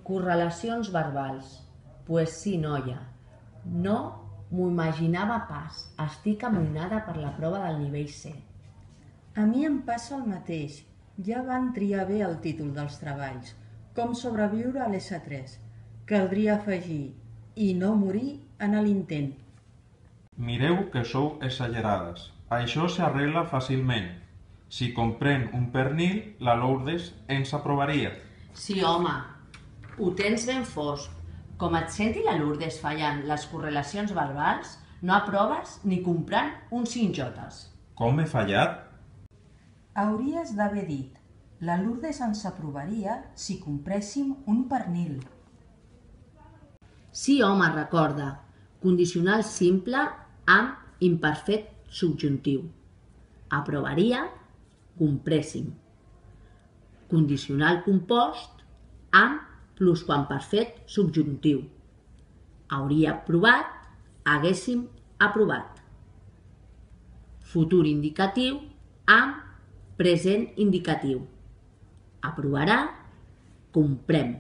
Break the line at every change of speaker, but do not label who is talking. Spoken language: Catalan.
Correlacions verbals. Pues sí, noia. No m'ho imaginava pas. Estic amoïnada per la prova del nivell C.
A mi em passa el mateix. Ja van triar bé el títol dels treballs. Com sobreviure a l'S3. Caldria afegir i no morir en l'intent.
Mireu que sou exagerades. Això s'arregla fàcilment. Si comprem un pernil, la Lourdes ens aprovaria.
Sí, home, ho tens ben fosc. Com et senti la Lourdes fallant les correlacions verbals, no aproves ni comprant uns 5 jotes.
Com he fallat?
Hauries d'haver dit, la Lourdes ens aprovaria si compréssim un pernil.
Sí, home, recorda. Condicional simple amb imperfecte subjuntiu. Aprovaria, compréssim. Condicional compost amb plusquamperfecte subjuntiu. Hauria aprovat, haguéssim aprovat. Futur indicatiu amb present indicatiu. Aprovarà, comprem.